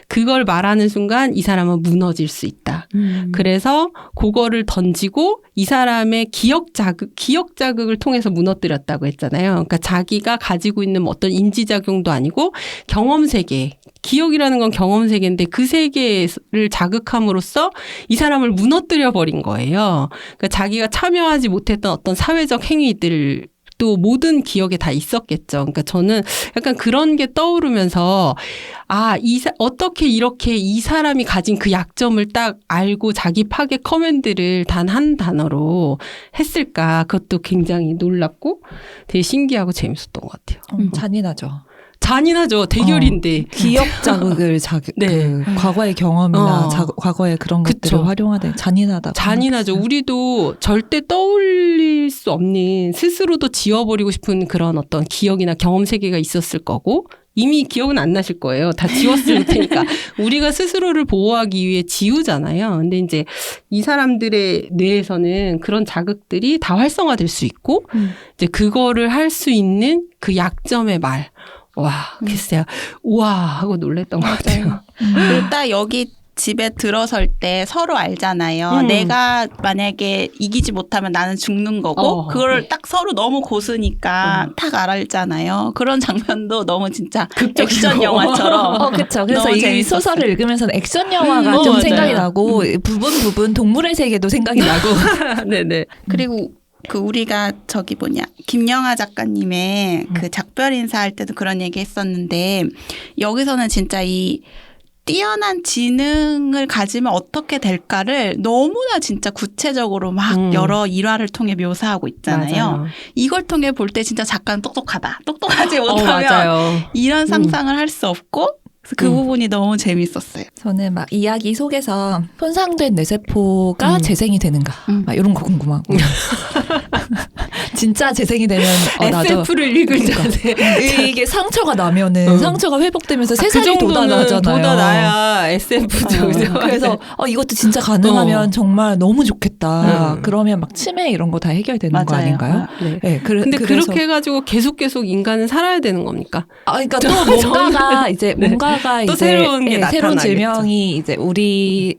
그걸 말하는 순간 이 사람은 무너질 수 있다. 그래서 그거를 던지고 이 사람의 기억 자극을 통해서 무너뜨렸다고 했잖아요. 그러니까 자기가 가지고 있는 어떤 인지작용도 아니고 경험 세계, 기억이라는 건 경험 세계인데 그 세계를 자극함으로써 이 사람을 무너뜨려 버린 거예요. 그러니까 자기가 참여하지 못했던 어떤 사회적 행위들, 또 모든 기억에 다 있었겠죠. 그러니까 저는 약간 그런 게 떠오르면서 어떻게 이렇게 이 사람이 가진 그 약점을 딱 알고 자기 파괴 커맨드를 단 한 단어로 했을까. 그것도 굉장히 놀랍고 되게 신기하고 재밌었던 것 같아요. 잔인하죠. 대결인데. 기억 자극을 네. 과거의 경험이나 과거의 그런 것들을 활용하되 잔인하죠. 우리도 절대 떠올릴 수 없는, 스스로도 지워버리고 싶은 그런 어떤 기억이나 경험 세계가 있었을 거고, 이미 기억은 안 나실 거예요. 다 지웠을 테니까. 우리가 스스로를 보호하기 위해 지우잖아요. 근데 이제 이 사람들의 뇌에서는 그런 자극들이 다 활성화될 수 있고, 이제 그거를 할 수 있는 그 약점의 말. 글쎄요. 우와 하고 놀랬던 것 같아요. 그리고 딱 여기 집에 들어설 때 서로 알잖아요. 내가 만약에 이기지 못하면 나는 죽는 거고 그걸 딱 서로 너무 고수니까 딱 알잖아요. 그런 장면도 너무 진짜 액션 영화처럼. 그렇죠. 그래서 너무 이 재밌었어요. 소설을 읽으면서는 액션 영화가 좀 맞아요. 생각이 나고 부분 동물의 세계도 생각이 나고. 네네. 그리고 그 우리가 저기 김영하 작가님의 그 작별 인사할 때도 그런 얘기 했었는데 여기서는 진짜 이 뛰어난 지능을 가지면 어떻게 될까를 너무나 진짜 구체적으로 막 여러 일화를 통해 묘사하고 있잖아요. 맞아요. 이걸 통해 볼 때 진짜 작가는 똑똑하다. 똑똑하지 못하면 맞아요. 이런 상상을 할 수 없고 그래서 그 부분이 너무 재밌었어요. 저는 막 이야기 속에서 손상된 뇌세포가 재생이 되는가 막 이런 거 궁금하고 진짜 재생이 되면 나도 SF를 읽을 자세. 이게 상처가 나면은 상처가 회복되면서 세상이 돋아나잖아요. 돋아나야 SF죠. 그래서 이것도 진짜 가능하면 정말 너무 좋겠다. 그러면 막 치매 이런 거 다 해결되는 거 맞아요. 아닌가요? 네. 네, 근데 그래서 그렇게 해가지고 계속 인간은 살아야 되는 겁니까? 그러니까 또 뭔가가 이제 뭔가가 또 이제 새로운 게 새로운 나타나겠죠. 질명이 이제 우리의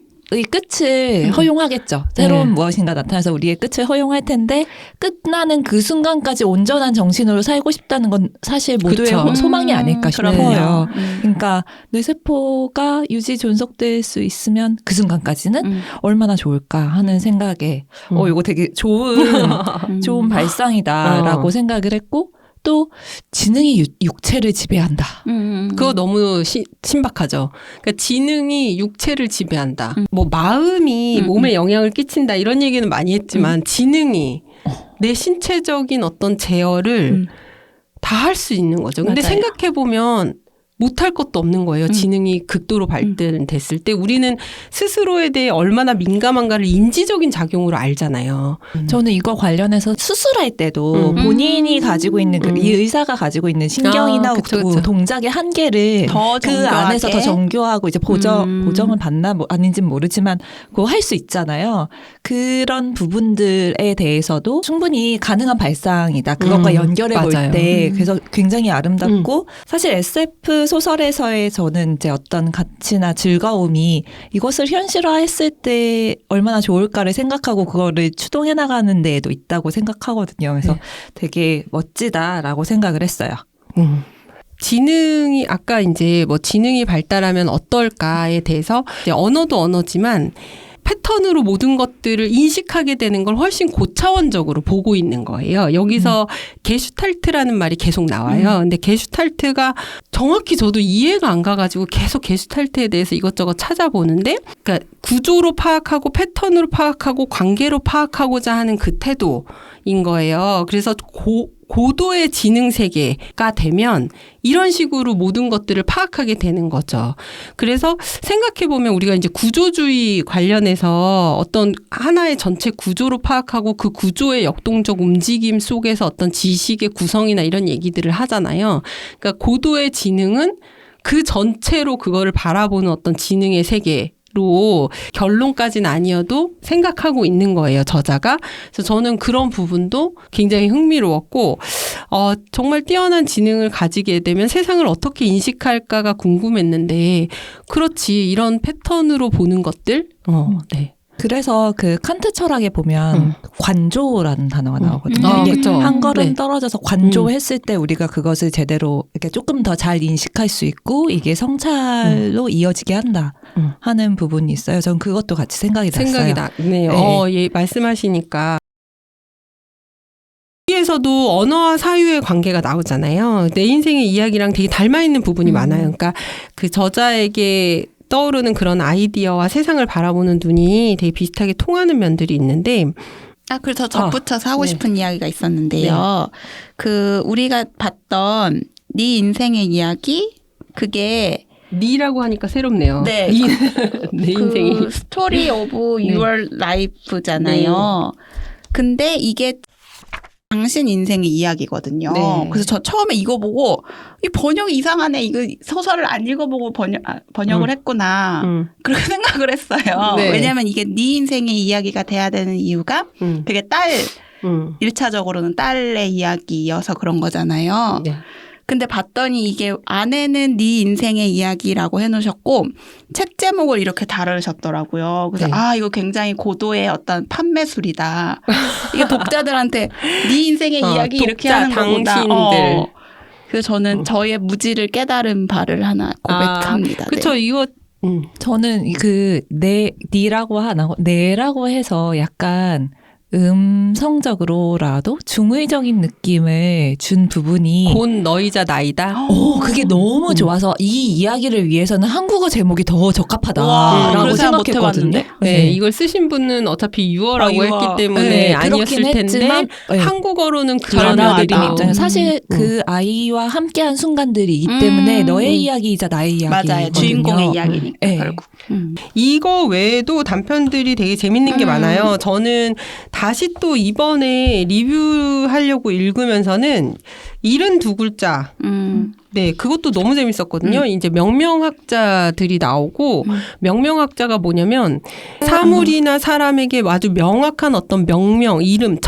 끝을 허용하겠죠. 새로운 네. 무엇인가 나타나서 우리의 끝을 허용할 텐데 끝나는 그 순간까지 온전한 정신으로 살고 싶다는 건 사실 모두의 그쵸. 소망이 아닐까 싶어요. 그럼요. 그러니까 뇌세포가 유지 존속될 수 있으면 그 순간까지는 얼마나 좋을까 하는 생각에 이거 되게 좋은 발상이다라고 생각을 했고 또 지능이 육체를 지배한다. 그거 너무 신박하죠. 그러니까 지능이 육체를 지배한다. 뭐 마음이 몸에 영향을 끼친다 이런 얘기는 많이 했지만 지능이 내 신체적인 어떤 제어를 다 할 수 있는 거죠. 근데 맞아요. 생각해 보면 못할 것도 없는 거예요. 지능이 극도로 발전됐을 때 우리는 스스로에 대해 얼마나 민감한가를 인지적인 작용으로 알잖아요. 저는 이거 관련해서 수술할 때도 본인이 가지고 있는 이 의사가 가지고 있는 신경이나 그쵸. 동작의 한계를 더 그 정교하게? 안에서 더 정교하고 이제 보정을 받나 아닌지는 모르지만 그거 할 수 있잖아요. 그런 부분들에 대해서도 충분히 가능한 발상이다. 그것과 연결해 볼 맞아요. 때 그래서 굉장히 아름답고 사실 SF 소설에서의 저는 이제 어떤 가치나 즐거움이 이것을 현실화했을 때 얼마나 좋을까를 생각하고 그거를 추동해 나가는 데에도 있다고 생각하거든요. 그래서 되게 멋지다라고 생각을 했어요. 지능이 아까 이제 뭐 지능이 발달하면 어떨까에 대해서 이제 언어도 언어지만 패턴으로 모든 것들을 인식하게 되는 걸 훨씬 고차원적으로 보고 있는 거예요. 여기서 게슈탈트라는 말이 계속 나와요. 근데 게슈탈트가 정확히 저도 이해가 안 가가지고 계속 게슈탈트에 대해서 이것저것 찾아보는데, 그러니까 구조로 파악하고 패턴으로 파악하고 관계로 파악하고자 하는 그 태도인 거예요. 그래서 고도의 지능 세계가 되면 이런 식으로 모든 것들을 파악하게 되는 거죠. 그래서 생각해보면 우리가 이제 구조주의 관련해서 어떤 하나의 전체 구조로 파악하고 그 구조의 역동적 움직임 속에서 어떤 지식의 구성이나 이런 얘기들을 하잖아요. 그러니까 고도의 지능은 그 전체로 그거를 바라보는 어떤 지능의 세계 로 결론까지는 아니어도 생각하고 있는 거예요, 저자가. 그래서 저는 그런 부분도 굉장히 흥미로웠고, 정말 뛰어난 지능을 가지게 되면 세상을 어떻게 인식할까가 궁금했는데, 그렇지, 이런 패턴으로 보는 것들, 네. 그래서 그 칸트 철학에 보면 관조라는 단어가 나오거든요. 이게 그쵸. 한 걸음 네. 떨어져서 관조했을 때 우리가 그것을 제대로 이렇게 조금 더 잘 인식할 수 있고 이게 성찰로 이어지게 한다 하는 부분이 있어요. 전 그것도 같이 생각이 났어요. 생각이 나네요. 네. 예, 말씀하시니까. 여기에서도 언어와 사유의 관계가 나오잖아요. 내 인생의 이야기랑 되게 닮아 있는 부분이 많아요. 그러니까 그 저자에게 떠오르는 그런 아이디어와 세상을 바라보는 눈이 되게 비슷하게 통하는 면들이 있는데, 그래서 덧붙여서 하고 네. 싶은 이야기가 있었는데요. 그 우리가 봤던 네 인생의 이야기 그게 니라고 하니까 새롭네요. 네. 내 인생이. 그 스토리 오브 유얼 라이프잖아요. 근데 이게 당신 인생의 이야기거든요. 네. 그래서 저 처음에 이거 보고 이 번역이 이상하네. 이거 소설을 안 읽어보고 번역을 했구나. 그렇게 생각을 했어요. 네. 왜냐하면 이게 네 인생의 이야기가 돼야 되는 이유가 그게 1차적으로는 딸의 이야기여서 그런 거잖아요. 네. 근데 봤더니 이게 안에는 네 인생의 이야기라고 해놓으셨고 책 제목을 이렇게 다루셨더라고요. 그래서 네. 이거 굉장히 고도의 어떤 판매술이다. 이게 독자들한테 네 인생의 이야기 이렇게 독자, 하는 거보다 당신들. 그래서 저는 저의 무지를 깨달은 바를 하나 고백합니다. 그쵸. 네. 이거 저는 니라고 하나, 내라고 해서 약간 음성적으로라도 중의적인 느낌을 준 부분이 곧 너이자 나이다. 그게 너무 좋아서 이 이야기를 위해서는 한국어 제목이 더 와, 적합하다라고 그런 생각 못 생각했거든요. 해봤는데? 네, 이걸 쓰신 분은 어차피 유어라고 유어. 했기 때문에 네, 아니었을 그렇긴 텐데 했지만, 네. 한국어로는 그런 절묘하다. 그림 아들이 입장에 사실 음. 그 아이와 함께한 순간들이기 때문에 너의 이야기이자 나의 이야기. 맞아요. 주인공의 이야기니까 네. 결국. 이거 외에도 단편들이 되게 재밌는 게 많아요. 저는 다시 또 이번에 리뷰하려고 읽으면서는 72글자. 네, 그것도 너무 재밌었거든요. 이제 명명학자들이 나오고 명명학자가 뭐냐면 사물이나 사람에게 아주 명확한 어떤 명명, 이름,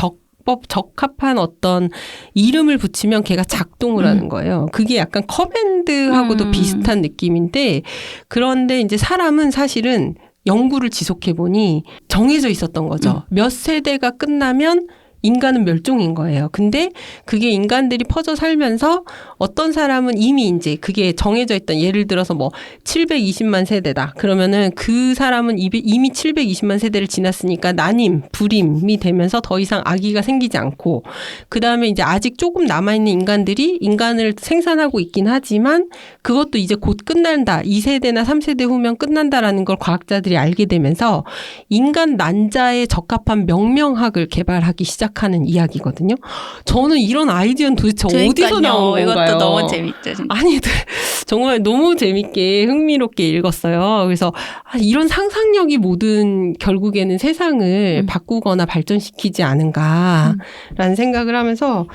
적합한 어떤 이름을 붙이면 걔가 작동을 하는 거예요. 그게 약간 커맨드하고도 비슷한 느낌인데 그런데 이제 사람은 사실은 연구를 지속해보니 정해져 있었던 거죠. 몇 세대가 끝나면 인간은 멸종인 거예요. 근데 그게 인간들이 퍼져 살면서 어떤 사람은 이미 이제 그게 정해져 있던 예를 들어서 뭐 720만 세대다. 그러면은 그 사람은 이미 720만 세대를 지났으니까 난임, 불임이 되면서 더 이상 아기가 생기지 않고 그 다음에 이제 아직 조금 남아있는 인간들이 인간을 생산하고 있긴 하지만 그것도 이제 곧 끝난다. 2세대나 3세대 후면 끝난다라는 걸 과학자들이 알게 되면서 인간 난자에 적합한 명명학을 개발하기 시작하는 이야기거든요. 저는 이런 아이디어는 도대체 어디서 나온 건가요? 이것도 너무 재밌죠. 진짜. 아니, 정말 너무 재밌게 흥미롭게 읽었어요. 그래서 이런 상상력이 모든 결국에는 세상을 바꾸거나 발전시키지 않은가라는 생각을 하면서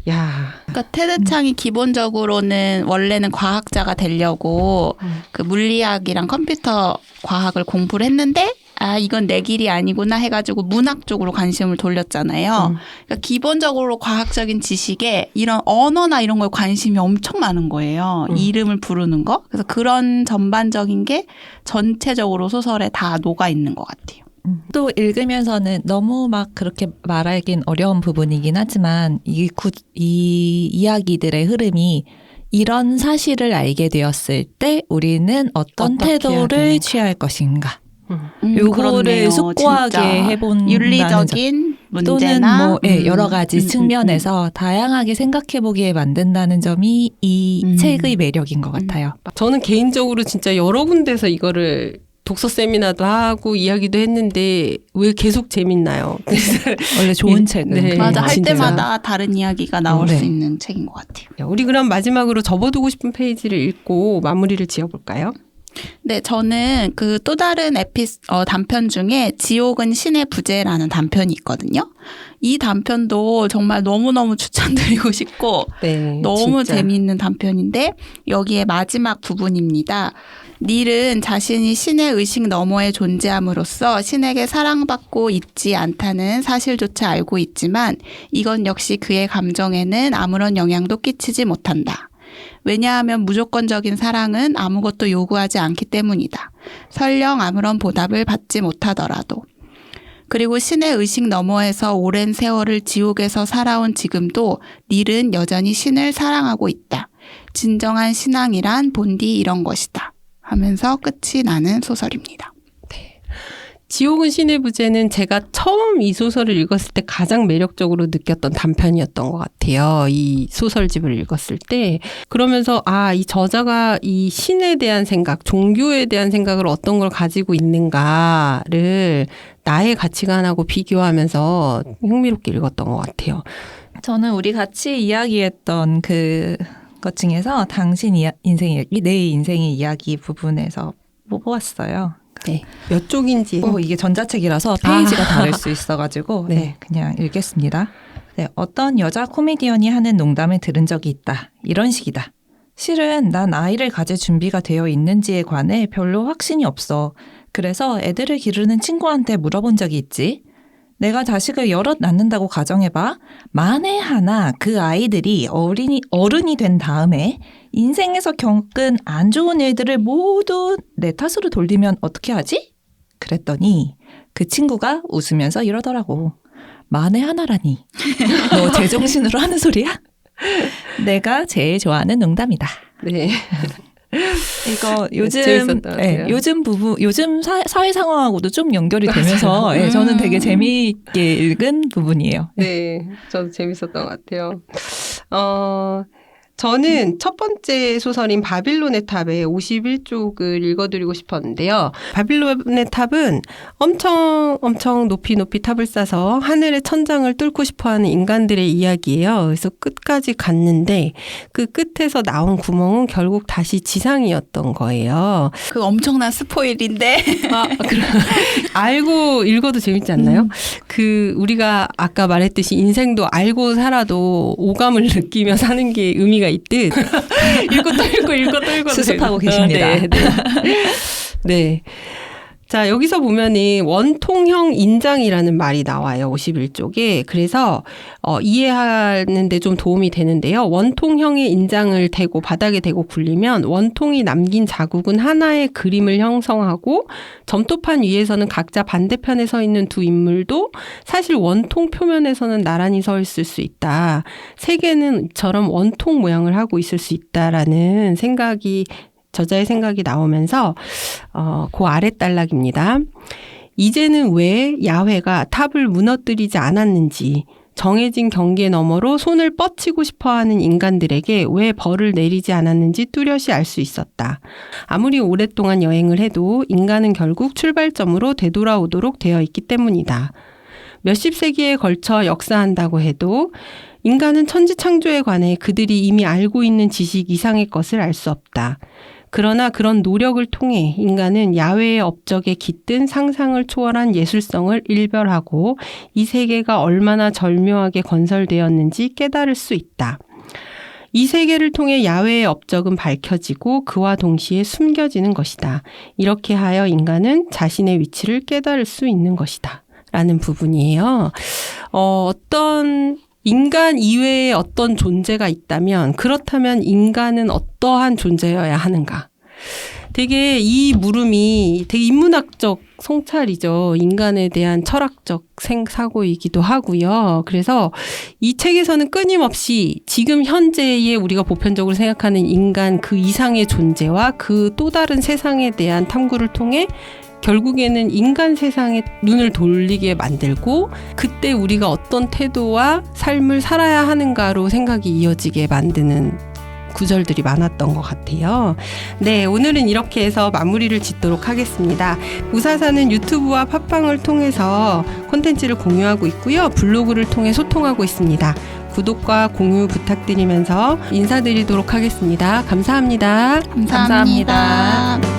그러니까 테드 창이 기본적으로는 원래는 과학자가 되려고 그 물리학이랑 컴퓨터 과학을 공부를 했는데 이건 내 길이 아니구나 해가지고 문학 쪽으로 관심을 돌렸잖아요. 그러니까 기본적으로 과학적인 지식에 이런 언어나 이런 거에 관심이 엄청 많은 거예요. 이름을 부르는 거. 그래서 그런 전반적인 게 전체적으로 소설에 다 녹아 있는 것 같아요. 또 읽으면서는 너무 막 그렇게 말하긴 어려운 부분이긴 하지만 이 이야기들의 흐름이 이런 사실을 알게 되었을 때 우리는 어떤 태도를 취할 것인가. 요거를 그렇네요. 숙고하게 진짜. 해본다는 윤리적인 문제나 또는 뭐 여러 가지 측면에서 다양하게 생각해보게 만든다는 점이 이 책의 매력인 것 같아요. 저는 개인적으로 진짜 여러 군데서 이거를 독서 세미나도 하고 이야기도 했는데 왜 계속 재밌나요? 원래 좋은 책은. 네. 맞아. 할 진짜. 때마다 다른 이야기가 나올 수 있는 책인 것 같아요. 우리 그럼 마지막으로 접어두고 싶은 페이지를 읽고 마무리를 지어볼까요? 네, 저는 그 또 다른 단편 중에 지옥은 신의 부재라는 단편이 있거든요. 이 단편도 정말 너무너무 추천드리고 싶고 네, 너무 진짜. 재미있는 단편인데 여기에 마지막 부분입니다. 닐은 자신이 신의 의식 너머에 존재함으로써 신에게 사랑받고 있지 않다는 사실조차 알고 있지만 이건 역시 그의 감정에는 아무런 영향도 끼치지 못한다. 왜냐하면 무조건적인 사랑은 아무것도 요구하지 않기 때문이다. 설령 아무런 보답을 받지 못하더라도. 그리고 신의 의식 너머에서 오랜 세월을 지옥에서 살아온 지금도 닐은 여전히 신을 사랑하고 있다. 진정한 신앙이란 본디 이런 것이다. 하면서 끝이 나는 소설입니다. 지옥은 신의 부재는 제가 처음 이 소설을 읽었을 때 가장 매력적으로 느꼈던 단편이었던 것 같아요. 이 소설집을 읽었을 때. 그러면서 이 저자가 이 신에 대한 생각, 종교에 대한 생각을 어떤 걸 가지고 있는가를 나의 가치관하고 비교하면서 흥미롭게 읽었던 것 같아요. 저는 우리 같이 이야기했던 것 중에서 당신 인생의 이야기, 내 인생의 이야기 부분에서 뽑아왔어요. 네. 몇 쪽인지. 이게 전자책이라서 페이지가 다를 수 있어가지고 네. 그냥 읽겠습니다. 네, 어떤 여자 코미디언이 하는 농담을 들은 적이 있다. 이런 식이다. 실은 난 아이를 가질 준비가 되어 있는지에 관해 별로 확신이 없어. 그래서 애들을 기르는 친구한테 물어본 적이 있지. 내가 자식을 여럿 낳는다고 가정해봐. 만에 하나 그 아이들이 어른이 된 다음에 인생에서 겪은 안 좋은 일들을 모두 내 탓으로 돌리면 어떻게 하지? 그랬더니 그 친구가 웃으면서 이러더라고. 만에 하나라니. 너 제정신으로 하는 소리야? 내가 제일 좋아하는 농담이다. 네. 이거 요즘 재밌었던 것 같아요. 요즘 사회 상황하고도 좀 연결이 되면서 저는 되게 재미있게 읽은 부분이에요. 네, 저도 재밌었던 것 같아요. 저는 첫 번째 소설인 바빌론의 탑의 51쪽을 읽어드리고 싶었는데요. 바빌론의 탑은 엄청 높이 탑을 쌓아서 하늘의 천장을 뚫고 싶어하는 인간들의 이야기예요. 그래서 끝까지 갔는데 그 끝에서 나온 구멍은 결국 다시 지상이었던 거예요. 그 엄청난 스포일인데. 알고 읽어도 재밌지 않나요? 그 우리가 아까 말했듯이 인생도 알고 살아도 오감을 느끼며 사는 게 의미가 있듯 읽고 또 읽고 수습하고 계십니다. 네. 네. 자, 여기서 보면은 원통형 인장이라는 말이 나와요. 51쪽에. 그래서 이해하는 데 좀 도움이 되는데요. 원통형의 인장을 대고 바닥에 대고 굴리면 원통이 남긴 자국은 하나의 그림을 형성하고 점토판 위에서는 각자 반대편에 서 있는 두 인물도 사실 원통 표면에서는 나란히 서 있을 수 있다. 세계는 이처럼 원통 모양을 하고 있을 수 있다라는 생각이 저자의 생각이 나오면서 그 아랫단락입니다. 이제는 왜 야훼가 탑을 무너뜨리지 않았는지 정해진 경계 너머로 손을 뻗치고 싶어하는 인간들에게 왜 벌을 내리지 않았는지 뚜렷이 알 수 있었다. 아무리 오랫동안 여행을 해도 인간은 결국 출발점으로 되돌아오도록 되어 있기 때문이다. 몇십 세기에 걸쳐 역사한다고 해도 인간은 천지창조에 관해 그들이 이미 알고 있는 지식 이상의 것을 알 수 없다. 그러나 그런 노력을 통해 인간은 야훼의 업적에 깃든 상상을 초월한 예술성을 일별하고 이 세계가 얼마나 절묘하게 건설되었는지 깨달을 수 있다. 이 세계를 통해 야훼의 업적은 밝혀지고 그와 동시에 숨겨지는 것이다. 이렇게 하여 인간은 자신의 위치를 깨달을 수 있는 것이다. 라는 부분이에요. 어떤 인간 이외에 어떤 존재가 있다면 그렇다면 인간은 어떠한 존재여야 하는가? 되게 이 물음이 되게 인문학적 성찰이죠. 인간에 대한 철학적 사고이기도 하고요. 그래서 이 책에서는 끊임없이 지금 현재의 우리가 보편적으로 생각하는 인간 그 이상의 존재와 그 또 다른 세상에 대한 탐구를 통해 결국에는 인간 세상에 눈을 돌리게 만들고 그때 우리가 어떤 태도와 삶을 살아야 하는가로 생각이 이어지게 만드는 구절들이 많았던 것 같아요. 네, 오늘은 이렇게 해서 마무리를 짓도록 하겠습니다. 우사사는 유튜브와 팟빵을 통해서 콘텐츠를 공유하고 있고요. 블로그를 통해 소통하고 있습니다. 구독과 공유 부탁드리면서 인사드리도록 하겠습니다. 감사합니다. 감사합니다.